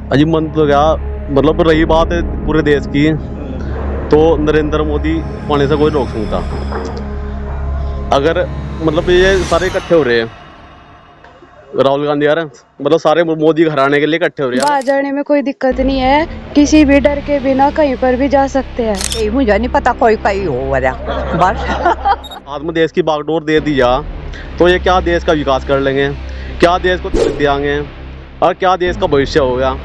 अजी मन तो क्या, मतलब रही बात है पूरे देश की, तो नरेंद्र मोदी पाने से कोई रोक सकता। अगर मतलब ये सारे इकट्ठे हो रहे हैं, राहुल गांधी यार, मतलब सारे मोदी घर आने के लिए इकट्ठे हो रहे हैं। बाहर जाने में कोई दिक्कत नहीं है, किसी भी डर के बिना कहीं पर भी जा सकते हैं। यही मुझे नहीं पता, कोई कहीं हो वजह बस। हाथ में देश की बागडोर दे दिया तो ये क्या देश का विकास कर लेंगे, क्या देश को देंगे, और क्या देश का भविष्य होगा।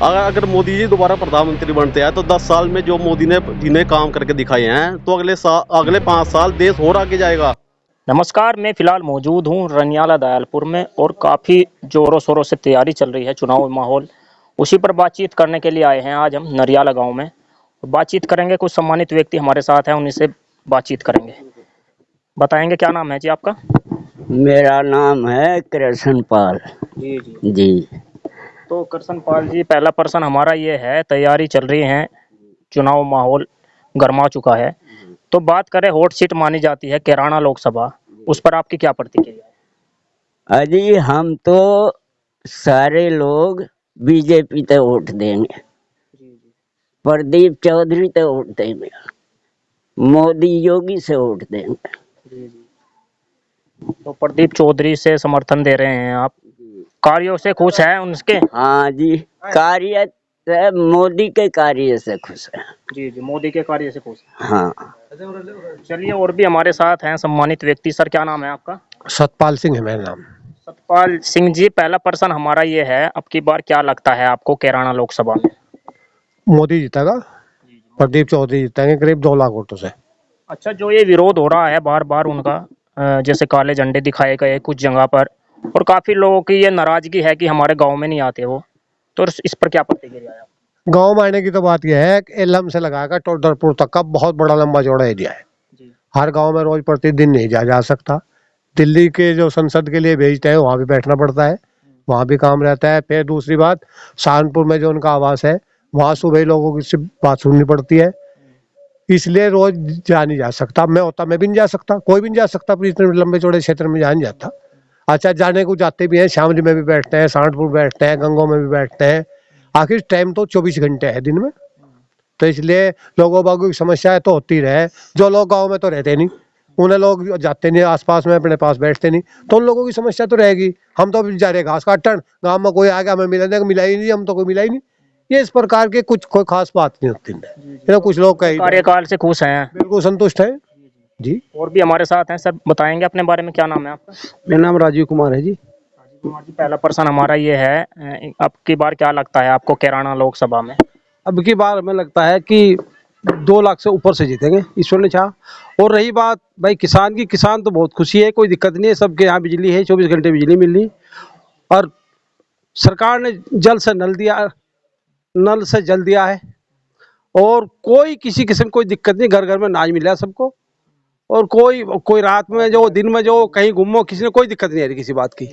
अगर मोदी जी दोबारा प्रधानमंत्री बनते हैं तो 10 साल में जो मोदी ने जिन्हें काम करके दिखाए हैं, तो अगले 5 साल देश और आगे जाएगा। नमस्कार, मैं फिलहाल मौजूद हूँ रनियाला दयालपुर में और काफ़ी ज़ोरों शोरों से तैयारी चल रही है, चुनाव माहौल उसी पर बातचीत करने के लिए आए हैं आज हम नरियाला गांव में। बातचीत करेंगे, कुछ सम्मानित व्यक्ति हमारे साथ हैं, उन्हीं से बातचीत करेंगे। बताएंगे क्या नाम है जी आपका? मेरा नाम है कृष्णपाल जी जी जी। तो कृष्णपाल जी, पहला प्रश्न हमारा ये है, तैयारी चल रही है, चुनाव माहौल गर्मा चुका है, तो बात करें हॉट सीट मानी जाती है कैराना लोकसभा, उस पर आपकी क्या प्रतिक्रिया है? अजी हम तो सारे लोग बीजेपी ते वोट देंगे, प्रदीप चौधरी ते वोट देंगे, मोदी योगी से वोट देंगे। तो प्रदीप चौधरी से समर्थन दे रहे हैं आप, कार्यों से खुश हैं उनके? हाँ जी, कार्य से मोदी के कार्य से खुश है। जी जी, मोदी के कार्य से खुश हैं। हाँ। चलिए, और भी हमारे साथ हैं सम्मानित व्यक्ति। सर, क्या नाम है आपका? सतपाल सिंह है मेरा नाम। सतपाल सिंह जी, पहला प्रश्न हमारा ये है, अब की बार क्या लगता है आपको कैराना लोकसभा में? मोदी जीतेगा, प्रदीप चौधरी जीतेंगे करीब 2 लाख वोटों से। अच्छा, जो ये विरोध हो रहा है बार बार उनका, जैसे काले झंडे दिखाए गए कुछ जगह पर, और काफी लोगों की ये नाराजगी है कि हमारे गांव में नहीं आते वो, तो इस पर क्या प्रतिक्रिया है? गांव में आने की तो बात यह है कि एलम से लगाकर टोडरपुर तक का बहुत बड़ा लंबा चौड़ा एरिया है। हर गांव में रोज प्रतिदिन नहीं जा सकता। दिल्ली के जो संसद के लिए भेजते हैं वहाँ भी बैठना पड़ता है, वहाँ भी काम रहता है। फिर दूसरी बात, सहारनपुर में जो उनका आवास है वहाँ सुबह ही लोगों की सिर्फ बात सुननी पड़ती है, इसलिए रोज जा नहीं जा सकता। मैं होता मैं भी नहीं जा सकता, कोई भी नहीं जा सकता, पर इतने लंबे चौड़े क्षेत्र में जा नहीं जाता। अच्छा, जाने को जाते भी हैं, शामली में भी बैठते हैं, सहारनपुर बैठते हैं, गंगों में भी बैठते हैं। आखिर टाइम तो 24 घंटे है दिन में, तो इसलिए लोगों बागों की समस्याएं तो होती रहे। जो लोग गांव में तो रहते नहीं, उन्हें लोग जाते नहीं आसपास में, अपने पास बैठते नहीं, तो उन लोगों की समस्या तो रहेगी। हम तो जा रहे घास काटन, गाँव में कोई आ गया हमें मिला ही नहीं, हम तो कोई मिला ही नहीं। ये इस प्रकार के कुछ कोई खास बात नहीं होती है। कुछ लोग कार्यकाल से खुश हैं, बिल्कुल संतुष्ट है जी। और भी हमारे साथ हैं, सब बताएंगे अपने बारे में। क्या नाम है आपका? मेरा नाम राजीव कुमार है जी। राजीव कुमार जी, पहला प्रश्न हमारा ये है, अब की बार क्या लगता है आपको कैराना लोकसभा में? अब की बार हमें लगता है कि 2 लाख से ऊपर से जीतेंगे, ईश्वर ने चाहा। और रही बात भाई किसान की, किसान तो बहुत खुशी है, कोई दिक्कत नहीं है, सबके यहाँ बिजली है, 24 घंटे बिजली मिल रही। और सरकार ने जल से नल दिया, नल से जल दिया है, और कोई किसी किस्म कोई दिक्कत नहीं, घर घर में अनाज मिला सबको। और कोई रात में जो दिन में जो कहीं घूमो, किसी ने कोई दिक्कत नहीं आ रही किसी बात की।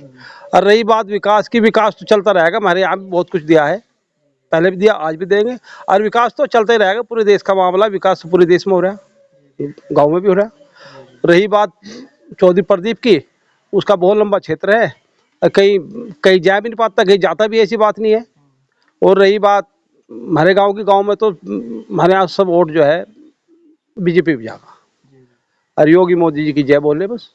और रही बात विकास की, विकास तो चलता रहेगा, हमारे यहाँ भी बहुत कुछ दिया है, पहले भी दिया, आज भी देंगे, और विकास तो चलता ही रहेगा। पूरे देश का मामला, विकास तो पूरे देश में हो रहा है, गांव में भी हो रहा है। रही बात चौधरी प्रदीप की, उसका बहुत लंबा क्षेत्र है, कहीं कहीं जा भी नहीं पाता, कहीं जाता भी, ऐसी बात नहीं है। और रही बात हमारे गाँव में, तो हमारे यहाँ सब वोट जो है बीजेपी भी जाएगा, और योगी मोदी जी की जय बोले बस।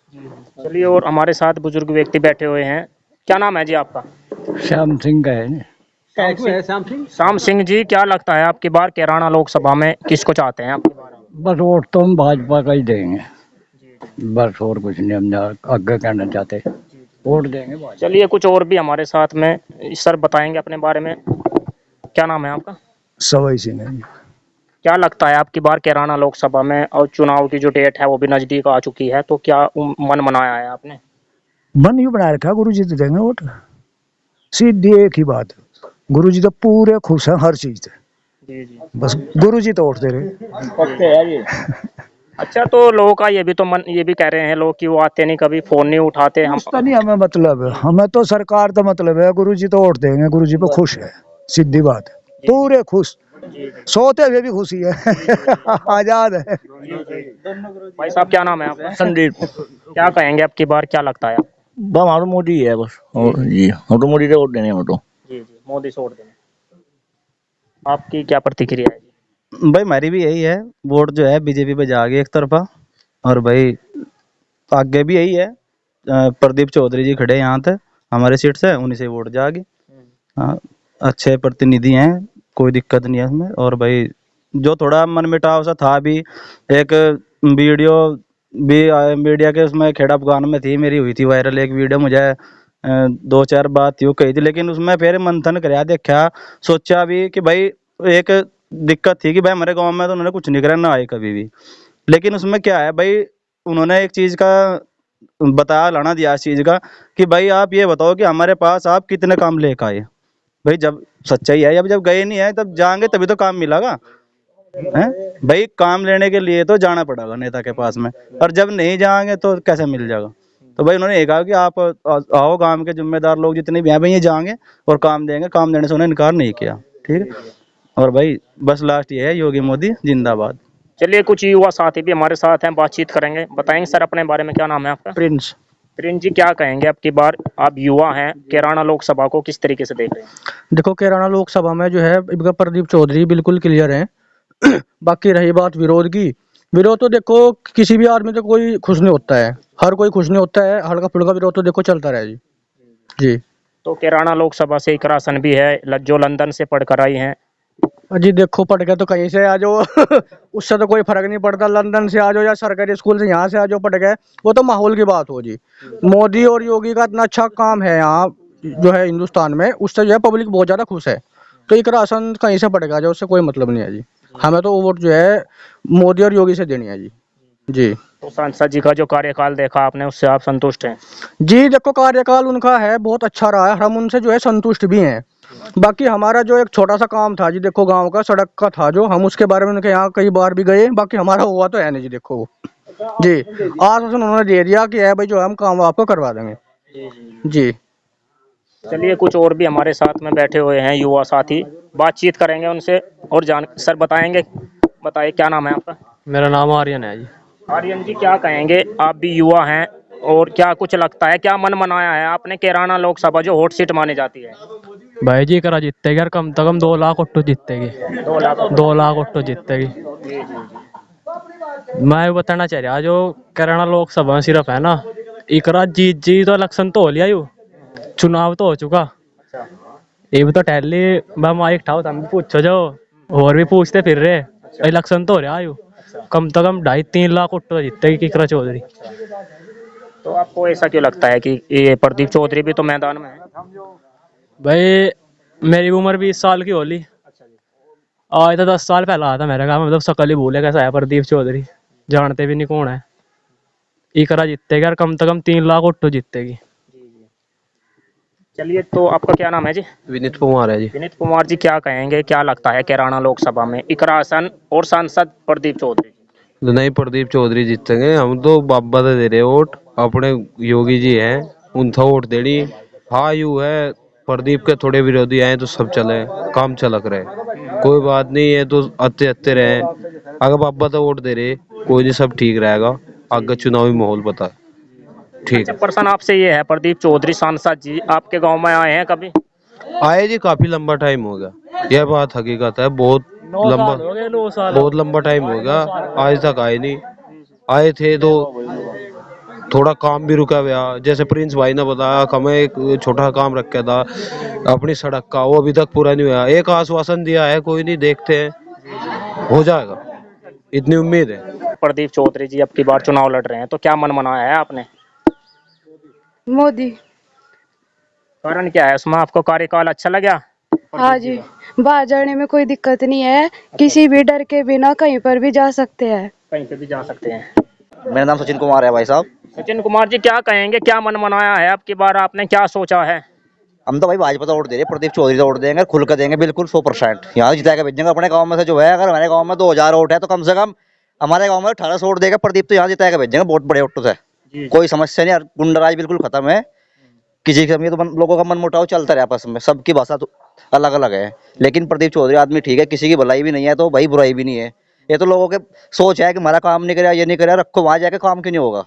चलिए, और हमारे साथ बुजुर्ग व्यक्ति बैठे हुए हैं। क्या नाम है जी आपका? श्याम सिंह का है। श्याम सिंह जी, क्या लगता है आपकी बार कैराना लोकसभा में किसको चाहते हैं आपकी बार? बस वोट तो हम भाजपा का ही देंगे, बस और कुछ नहीं हम आगे कहना चाहते, वोट देंगे भाजपा। चलिए, कुछ और भी हमारे साथ में सर बताएंगे अपने बारे में। क्या नाम है आपका? सवाई सिंह है। क्या लगता है आपकी बार कैराना लोकसभा में, और चुनाव की जो डेट है वो भी नजदीक आ चुकी है, तो क्या मन बनाया है आपने? मन ही बना रखा, गुरु जी तो देंगे वोट, सीधी एक ही बात। गुरु जी तो पूरे खुश हैं हर चीज से, जी जी, बस गुरु जी तो वोट दे रहे। अच्छा, तो लोगों का ये भी तो मन, ये भी कह रहे हैं लोग कि वो आते नहीं, कभी फोन नहीं उठाते। हम उसका नहीं हमें मतलब है, हमें तो सरकार तो मतलब है, गुरु जी तो वोट देंगे, गुरु जी पे खुश है, सीधी बात है, पूरे खुश, सोते हुए भी खुशी है। आजाद है। भाई साहब, क्या नाम है आपका? संदीप। क्या कहेंगे अब की बार, क्या लगता है? हमारा मोदी है बस, और जी हम तो मोदी से वोट देने हैं, हम तो। जी जी, मोदी से वोट देने। आपकी क्या प्रतिक्रिया है? भाई हमारी भी यही है, वोट जो है बीजेपी पे जाएगी एक तरफा। और भाई आगे भी यही है, प्रदीप चौधरी जी खड़े हैं यहाँ तक हमारे सीट से, उन्हीं से वोट जाएगी। हाँ, अच्छे प्रतिनिधि हैं, कोई दिक्कत नहीं है उसमें। और भाई जो थोड़ा मन मिटाव सा था भी, एक वीडियो भी मीडिया के उसमें खेड़ा अफगान में थी, मेरी हुई थी वायरल एक वीडियो, मुझे दो चार बात यूँ कही थी, लेकिन उसमें फिर मंथन कराया, देखा, सोचा भी कि भाई एक दिक्कत थी कि भाई हमारे गांव में तो उन्होंने कुछ नहीं करा ना आए कभी भी। लेकिन उसमें क्या है भाई, उन्होंने एक चीज़ का बताया, लाना दिया इस चीज़ का कि भाई आप ये बताओ कि हमारे पास आप कितने काम लेकर आए। भाई जब सच्चाई है, जब गए नहीं है तब जाएंगे तभी तो काम मिलेगा। हैं भाई, काम लेने के लिए तो जाना पड़ेगा नेता के पास में, और जब नहीं जाएंगे तो कैसे मिल जाएगा। तो भाई उन्होंने ये कहा कि आप आओ, गांव के जिम्मेदार लोग जितने भी हैं भाई ये जाएंगे और काम देंगे, काम देने से उन्होंने इनकार नहीं किया। ठीक है। और भाई बस लास्ट ये है, योगी मोदी जिंदाबाद। चलिए, कुछ युवा साथी भी हमारे साथ हैं, बातचीत करेंगे। बताएंगे सर अपने बारे में, क्या नाम है आपका? प्रिंस। प्रिंस जी, क्या कहेंगे अब की बार आप युवा हैं, कैराना लोकसभा को किस तरीके से देख रहे हैं? देखो, कैराना लोकसभा में जो है इनका प्रदीप चौधरी बिल्कुल क्लियर है। बाकी रही बात विरोध की, विरोध तो देखो किसी भी आदमी से कोई खुश नहीं होता है, हर कोई खुश नहीं होता है, हल्का फुल्का विरोध तो देखो चलता रहे जी। जी तो कैराना लोकसभा से इकरासन भी है, जो लंदन से पढ़कर आई हैं। जी देखो, पढ़ के तो कहीं से आ जाओ उससे तो कोई फर्क नहीं पड़ता, लंदन से आ जाओ या सरकारी स्कूल से यहाँ से आ जाओ पढ़ के, वो तो माहौल की बात हो जी। मोदी और योगी का इतना अच्छा काम है यहाँ जो है हिंदुस्तान में, उससे जो है पब्लिक बहुत ज्यादा खुश है। तो एक राशन कहीं से पड़ेगा जो, उससे कोई मतलब नहीं है जी। हमें तो वोट जो है मोदी और योगी से देनी है जी। जी तो सांसद जी का जो कार्यकाल देखा आपने, उससे आप संतुष्ट हैं? जी देखो, कार्यकाल उनका है बहुत अच्छा रहा है, हम उनसे जो है संतुष्ट भी हैं। बाकी हमारा जो एक छोटा सा काम था जी, देखो गांव का सड़क का था जो, हम उसके बारे में उनके यहाँ कई बार भी गए, बाकी हमारा हुआ तो है नहीं जी। देखो जी, आश्वासन उन्होंने दे दिया कि है भाई जो है हम काम आपको करवा देंगे जी। चलिए, कुछ और भी हमारे साथ में बैठे हुए हैं युवा साथी, बातचीत करेंगे उनसे और सर बताएंगे। बताइए, क्या नाम है आपका? मेरा नाम आर्यन है जी। आर्यन जी, क्या कहेंगे, आप भी युवा हैं और क्या कुछ लगता है, क्या मन मनाया है आपने कैराना लोकसभा जो हॉट सीट मानी जाती है? भाई जी करा जीतेगी यार, कम से कम 2 लाख ऑटो जीतेगी। 2 लाख ऑटो जीतेगी। मैं बताना चाह रहा, जो कैराना लोकसभा सिर्फ है ना, इकरा जीत जी तो इलेक्शन तो हो लिया, यू चुनाव तो हो चुका, ये भी तो टहली माइक ठाओ तुम भी पूछो जो, और भी पूछते फिर रहे, इलेक्शन तो हो रहा यू, कम से कम 2.5-3 लाख ऑटो जीतेगी किकरा चौधरी। तो आपको ऐसा क्यों लगता है कि ये प्रदीप चौधरी भी तो मैदान में है? भाई मेरी उम्र 20 साल की होली, आज तो 10 साल पहला आया था मेरे गाँव में, मतलब शकल ही भूले कैसा है प्रदीप चौधरी, जानते भी नहीं कौन है। इकरा जीतेगी यार, कम से कम 3 लाख ऑटो जीतेगी। चलिए, तो आपका क्या नाम है जी? विनीत कुमार है जी। विनीत कुमार जी, क्या कहेंगे, क्या लगता है कैराना लोकसभा में इकरासन और सांसद प्रदीप चौधरी? नहीं, प्रदीप चौधरी जीतेंगे, हम तो बाबा दे दे रहे वोट, अपने योगी जी हैं उनका वोट देनी। हाँ यू है, प्रदीप के थोड़े विरोधी आए तो सब चले, काम चलक रहे, कोई बात नहीं है, तो आते आते रहे। अगर बाबा तो वोट दे रहे, कोई नहीं, सब ठीक रहेगा, आगे चुनावी माहौल पता है। ठीक। अच्छा, प्रश्न आपसे ये है, प्रदीप चौधरी सांसद जी आपके गांव में आए हैं कभी? आए जी, काफी लंबा टाइम हो गया, यह बात हकीकत है, बहुत लंबा टाइम हो गया, आज तक आए नहीं। आए थे तो थोड़ा काम भी रुका हुआ, जैसे प्रिंस भाई ने बताया, हमें एक छोटा काम रखा था अपनी सड़क का, वो अभी तक पूरा नहीं हुआ। एक आश्वासन दिया है, कोई नहीं, देखते हैं हो जाएगा, इतनी उम्मीद है। प्रदीप चौधरी जी अब की बार चुनाव लड़ रहे हैं, तो क्या मन मनाया है आपने? मोदी। कारण क्या है उसमें, आपको कार्यकाल अच्छा लगा? हाँ जी, बाहर जाने में कोई दिक्कत नहीं है, किसी भी डर के बिना कहीं पर भी जा सकते हैं। कहीं पे भी जा सकते हैं। मेरा नाम सचिन कुमार है भाई साहब। सचिन कुमार जी, क्या कहेंगे, क्या मन मनाया है अब की बार, आपने क्या सोचा है? हम तो भाई भाजपा को वोट दे रहे, प्रदीप चौधरी को वोट देंगे, खुल कर देंगे बिल्कुल 100%। यहाँ जिता के भेजेंगे अपने गांव में से जो है, अगर हमारे गांव में 2000 वोट है तो कम से कम हमारे गांव में 1800 वोट देगा प्रदीप, तो यहाँ जिता के भेजेंगे बहुत बड़े वोटों से। कोई समस्या नहीं, गुंडाराज बिल्कुल खत्म है, किसी के तो लोगों का मन मुटाव चलता रहे आपस में, सबकी भाषा तो अलग अलग है, लेकिन प्रदीप चौधरी आदमी ठीक है, किसी की भलाई भी नहीं है तो भाई बुराई भी नहीं है। ये तो लोगों के सोच है कि हमारा काम नहीं करे, ये नहीं करे, रखो वहां जाके काम क्यों नहीं होगा।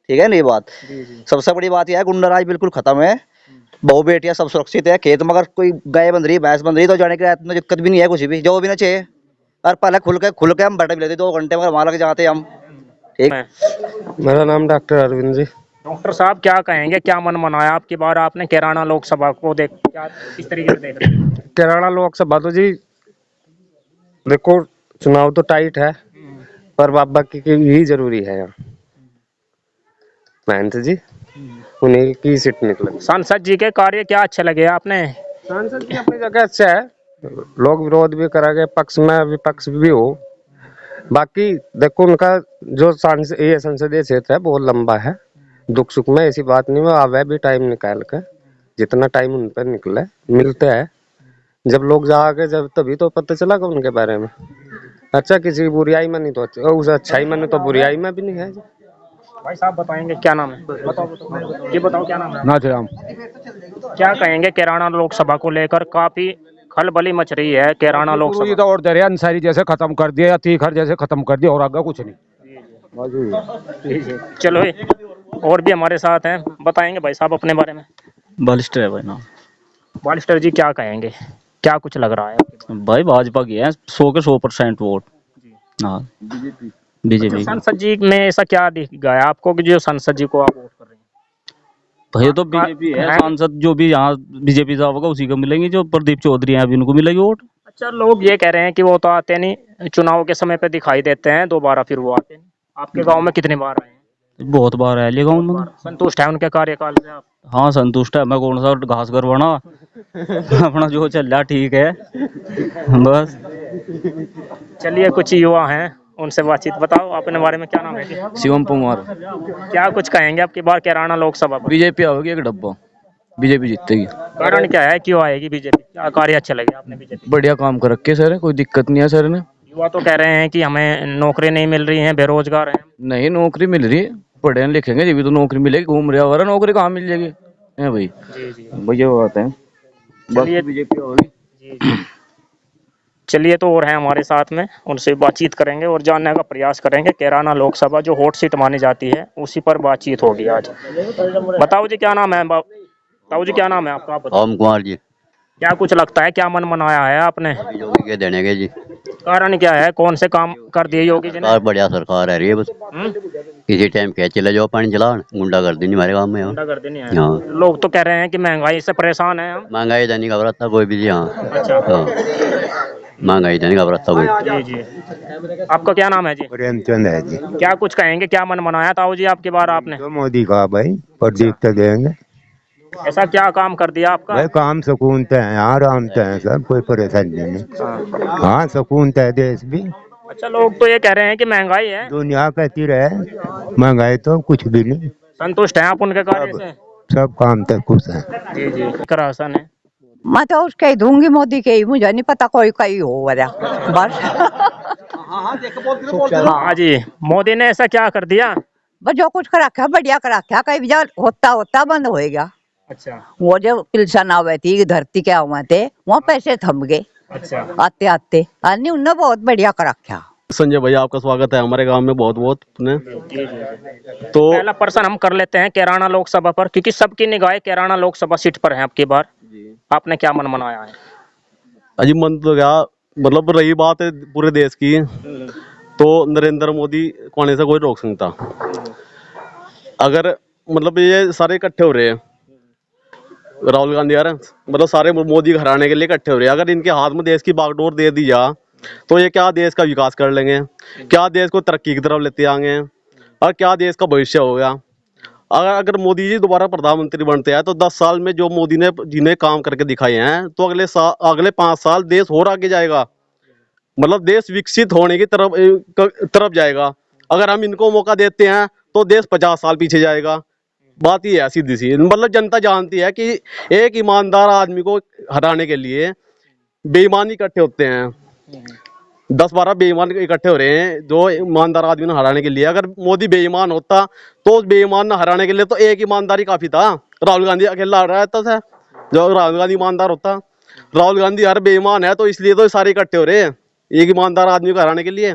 ठीक है ना, ये बात सबसे बड़ी बात यह है, गुंडाराज बिल्कुल खत्म है। बहू बेटियां सब सुरक्षित है, खेत में अगर कोई गाय बंध रही है भैंस बंध रही है तो जाने के लिए इतना दिक्कत भी नहीं है, कुछ भी जो भी ना चाहिए। और पहले खुल के हम बैठे भी लेते 2 घंटे में वहां लग जाते हम। ठीक। मेरा नाम डॉक्टर अरविंद जी। डॉक्टर साहब क्या कहेंगे, क्या मन मनाया आपकी बार आपने कैराना लोकसभा को देख, क्या किस तरीके से देख रहे हैं? कैराना लोकसभा तो जी देखो चुनाव तो टाइट है, पर बाबा की ही जरूरी है यहाँ। महंत जी उन्हीं की सीट निकले। सांसद जी के कार्य क्या अच्छे लगे आपने? सांसद जी अपनी जगह अच्छा है, लोग विरोध भी करा गए, पक्ष में विपक्ष भी हो। बाकी देखो उनका जो ये संसदीय क्षेत्र है बहुत लंबा है, दुख सुख में ऐसी बात नहीं, वो आवे भी टाइम निकाल कर, जितना टाइम उन पर निकले मिलते हैं। जब लोग जाके जब तभी तो पता चला उनके बारे में। अच्छा किसी की बुराई में नहीं तो उस अच्छाई में नहीं तो बुराई में भी नहीं है। भाई साहब बताएंगे क्या नाम है? बताओ ये बताओ क्या नाम है? नाथराम। क्या कहेंगे कैराना लोकसभा को लेकर? काफी खलबली मच रही है कैराना लोकसभा। तो और दरिया अंसारी जैसे खत्म कर दिया या तीखर जैसे खत्म कर दिया और आगे कुछ नहीं। चलो और भी हमारे साथ हैं, बताएंगे भाई साहब अपने बारे में। बलिष्ठ है भाई नाम। बालिस्टर जी क्या कहेंगे, क्या कुछ लग रहा है? भाई भाजपा की है 100 के 100% वोट। हाँ बीजेपी। संसद जी में ऐसा क्या दिख गया आपको कि जो संसद जी को आप वोट कर रहे हैं? भाई तो बीजेपी है, सांसद जो भी यहाँ बीजेपी से होगा उसी को मिलेंगी, जो प्रदीप चौधरी हैं अभी उनको मिलेगी वोट। अच्छा लोग ये कह रहे हैं कि वो तो आते नहीं, चुनाव के समय पे दिखाई देते हैं, दोबारा फिर वो आते नहीं। आपके गांव में कितने बार आए हैं? बहुत बार आया लिए गाँव में। संतुष्ट है उनके कार्यकाल से आप? हाँ संतुष्ट है, मैं कौन सा घास घर बना अपना जो चल रहा ठीक है बस। चलिए कुछ युवा हैं उनसे बातचीत, बताओ अपने बारे में, क्या नाम है जी? शिवम कुमार। क्या कुछ कहेंगे आपकी बार कैराना लोकसभा पर? बीजेपी आओगी एक डब्बा, बीजेपी जीतेगी। कारण क्या है, क्यों आएगी बीजेपी? क्या कार्य अच्छे लगे आपने बीजेपी? बढ़िया काम कर रखे सर, कोई दिक्कत नहीं है सर ने। युवा तो कह रहे हैं कि हमें नौकरी नहीं मिल रही है, बेरोजगार हैं। नहीं नौकरी मिल रही है, पढ़े लिखेंगे जब भी तो नौकरी मिलेगी, घूम रहा हो नौकरी कहाँ मिल जाएगी है भाई। जी जी भैया बात है, चलिए बीजेपी होगी। जी जी। चलिए तो और हैं हमारे साथ में, उनसे बातचीत करेंगे और जानने का प्रयास करेंगे। कैराना लोकसभा जो हॉट सीट मानी जाती है उसी पर बातचीत होगी आज। बताओ जी क्या नाम है? बताओ जी क्या नाम है आपका? आप बताओ। ओम कुमार जी। क्या कुछ लगता है, क्या मन मनाया है आपने? योगी के देने के जी। कारण क्या है, कौन से काम कर दिए योगी जी ने? और बढ़िया सरकार है रही है बस। किसी टाइम क्या चले जाओ पानी चलान, गुंडागर्दी नहीं हमारे गाँव में। गुंडागर्दी नहीं है। हाँ। लोग तो कह रहे हैं कि महंगाई से परेशान है हम। महंगाई तो नहीं घबराता कोई भी जी। हाँ अच्छा हाँ महंगाई तो नहीं घबराता कोई। जी जी। आपका क्या नाम है जी? प्रेमचंद है जी। क्या कुछ कहेंगे, क्या मन मनाया ताऊ जी आपकी बार आपने? तो मोदी का भाई प्रदीप तो देंगे ऐसा क्या काम कर दिया आपका? भाई, काम सुकून तो है, आराम तो है, सब कोई परेशानी नहीं। हाँ सुकून तो है देश भी। अच्छा लोग तो ये कह रहे हैं कि महंगाई है। दुनिया कहती रहे महंगाई तो कुछ भी नहीं, संतुष्ट हैं आप उनके कार्य से? सब काम तो खुश है। जी जी। करासन है। मैं तो उसके ही दूंगी, मोदी के ही, मुझे नहीं पता कोई कहीं हो वजह बस। हाँ जी, मोदी ने ऐसा क्या कर दिया? बस जो कुछ कर रखा बढ़िया कर रखा, कहीं भी होता बंद होएगा। अच्छा वो जो पिलसन आवे थी धरती के हुए थे वहाँ पैसे थम गए अच्छा। आते आते, अन्य उन्होंने बहुत बढ़िया कर रखा। संजय भैया आपका स्वागत है हमारे गांव में बहुत बहुत अपने। तो पहला प्रश्न हम कर लेते हैं कैराना लोकसभा पर, क्योंकि सबकी निगाहें कैराना लोकसभा सीट पर है आपकी बार। आपने क्या मन मनाया है? अजी मन तो क्या, मतलब रही बात है पूरे देश की, तो नरेंद्र मोदी को आने से कोई रोक सकता। अगर मतलब ये सारे इकट्ठे हो रहे हैं, राहुल गांधी यार मतलब सारे मोदी को हराने के लिए इकट्ठे हो रहे हैं। अगर इनके हाथ में देश की बागडोर दे दी जा तो ये क्या देश का विकास कर लेंगे, क्या देश को तरक्की की तरफ लेते आएंगे, और क्या देश का भविष्य होगा। अगर मोदी जी दोबारा प्रधानमंत्री बनते हैं तो 10 साल में जो मोदी ने जिन्हें काम करके दिखाए हैं, तो अगले 5 साल देश और आगे जाएगा, मतलब देश विकसित होने की तरफ जाएगा। अगर हम इनको मौका देते हैं तो देश 50 साल पीछे जाएगा। बात ही है सीधी सी, मतलब जनता जानती है कि एक ईमानदार आदमी को हराने के लिए बेईमान इकट्ठे होते हैं, 10-12 बेईमान इकट्ठे हो रहे हैं जो ईमानदार आदमी को हराने के लिए। अगर मोदी बेईमान होता तो उस बेईमान को हराने के लिए तो एक ईमानदारी काफी था। राहुल गांधी अकेला रहता था, जो राहुल गांधी ईमानदार होता। राहुल गांधी हर बेईमान है तो इसलिए तो सारे इकट्ठे हो रहे हैं एक ईमानदार आदमी को हराने के लिए।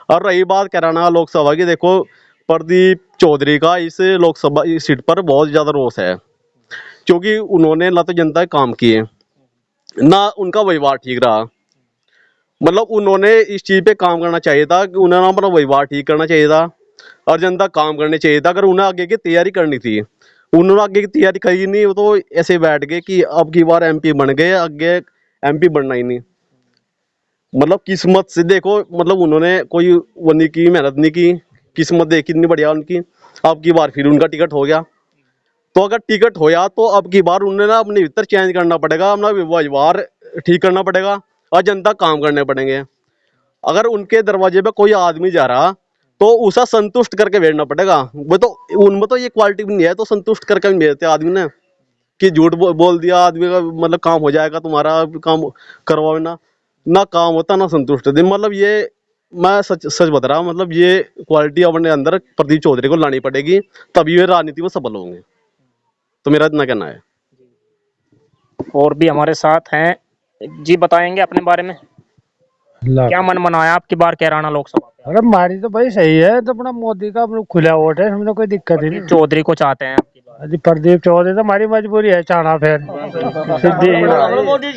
और रही बात कैराना लोकसभा की, देखो प्रदीप चौधरी का इस लोकसभा इस सीट पर बहुत ज्यादा रोष है, क्योंकि उन्होंने ना तो जनता के काम किए, ना उनका व्यवहार ठीक रहा। मतलब उन्होंने इस चीज़ पे काम करना चाहिए था कि उन्होंने अपना व्यवहार ठीक करना चाहिए था और जनता काम करने चाहिए था। अगर उन्हें आगे की तैयारी करनी थी, उन्होंने आगे की तैयारी करी नहीं, वो तो ऐसे बैठ गए कि अब की बार एमपी बन गए, आगे एमपी बनना ही नहीं। मतलब किस्मत से देखो, मतलब उन्होंने कोई वो नहीं की, मेहनत नहीं की, किस्मत देखी इतनी बढ़िया उनकी, अब की बार फिर उनका टिकट हो गया। तो अगर टिकट होया तो अब की बार उन्हें ना अपने भीतर चेंज करना पड़ेगा, अपना व्यवहार ठीक करना पड़ेगा और जनता काम करने पड़ेंगे। अगर उनके दरवाजे पे कोई आदमी जा रहा तो उसे संतुष्ट करके भेजना पड़ेगा। वो तो उनमें तो ये क्वालिटी भी नहीं है, तो संतुष्ट करके भी भेजते आदमी ने कि झूठ बोल दिया आदमी का, मतलब काम हो जाएगा तुम्हारा, काम करवाओ ना काम होता ना संतुष्ट होते। मतलब ये मैं सच सच बता रहा हूँ, मतलब ये क्वालिटी अपने अंदर प्रदीप चौधरी को लानी पड़ेगी, तभी वे राजनीति में सफल होंगे। तो मेरा इतना कहना है। और भी हमारे साथ हैं जी, बताएंगे अपने बारे में, क्या मन मनाया आपकी बार कैराना लोकसभा पे? अरे हमारी तो भाई सही है, तो अपना मोदी का अपना खुला वोट है, हमें कोई दिक्कत ही नहीं। चौधरी को चाहते हैं आपकी बार? अजी प्रदीप चौधरी तो हमारी मजबूरी है चाहना, फिर मोदी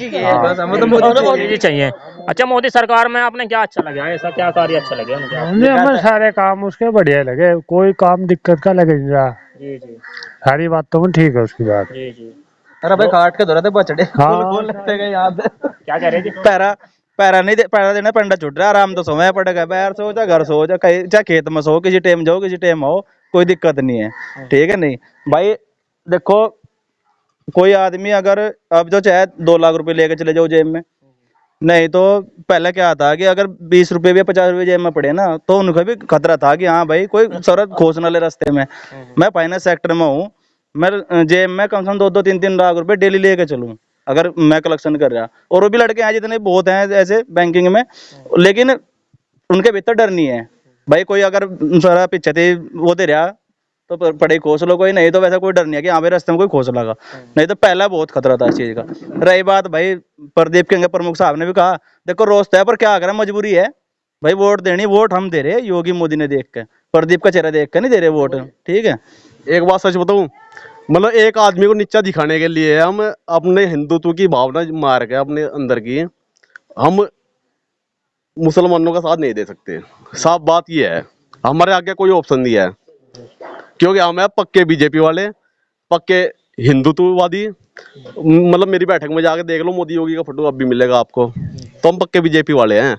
जी चाहिए। अच्छा, मोदी सरकार में आपने क्या अच्छा लगा, ऐसा क्या कार्य अच्छा लगे उनके? हमें सारे काम उसके बढ़िया लगे, कोई काम दिक्कत का लगे नहीं रहा। जी जी सारी बातों में ठीक है उसकी बात। जी जी। अरे भाई काट के दो रहे थे बचड़े, हाँ। खोल लगते गए यहाँ पे। क्या कह रहे जी? पैरा पैरा नहीं दे, पैरा देना पंडा छुट रहा, आराम तो सोया पड़ेगा, बाहर सो जा, घर सो जा, कहीं चाहे खेत में सो, किसी टाइम जाओ किसी टाइम आओ, कोई दिक्कत नहीं है। ठीक है नहीं भाई, देखो कोई आदमी अगर अब जो चाहे 2 लाख रुपए लेके चले जाओ जेब में, नहीं तो पहले क्या था कि अगर 20 रुपए भी 50 रुपए जेब में पड़े ना, तो उनको भी खतरा था कि हाँ भाई कोई शरत खोस ना ले रास्ते में। मैं फाइनेंस सेक्टर में हूँ, मैं जेब में कम से कम 2-2, 3-3 लाख रुपए डेली लेके चलूँ अगर मैं कलेक्शन कर रहा। और वो भी लड़के हैं जितने बहुत हैं ऐसे बैंकिंग में, लेकिन उनके भीतर डर नहीं है भाई। कोई अगर सारा पीछे थे वो दे रहा तो पढ़े खोस लो, कोई नहीं तो वैसा कोई डर नहीं है कि हाँ भाई रास्ते में कोई खोस लगा। नहीं तो पहला बहुत खतरा था इस चीज का। रही बात भाई प्रदीप के प्रमुख साहब ने भी कहा, देखो रोज है पर क्या करें, मजबूरी है भाई, वोट देनी, वोट हम दे रहे योगी मोदी ने देख के, प्रदीप का चेहरा देख के नहीं दे रहे वोट। ठीक है, एक बात सच बताऊं, मतलब एक आदमी को नीचा दिखाने के लिए हम अपने हिंदुत्व की भावना मार के अपने अंदर की हम मुसलमानों का साथ नहीं दे सकते। साफ बात ये है, हमारे आगे कोई ऑप्शन नहीं है, क्योंकि हम हैं पक्के बीजेपी वाले, पक्के हिंदुत्ववादी। मतलब मेरी बैठक में जाके देख लो, मोदी योगी का फोटो अब भी मिलेगा आपको। तो हम पक्के बीजेपी वाले हैं।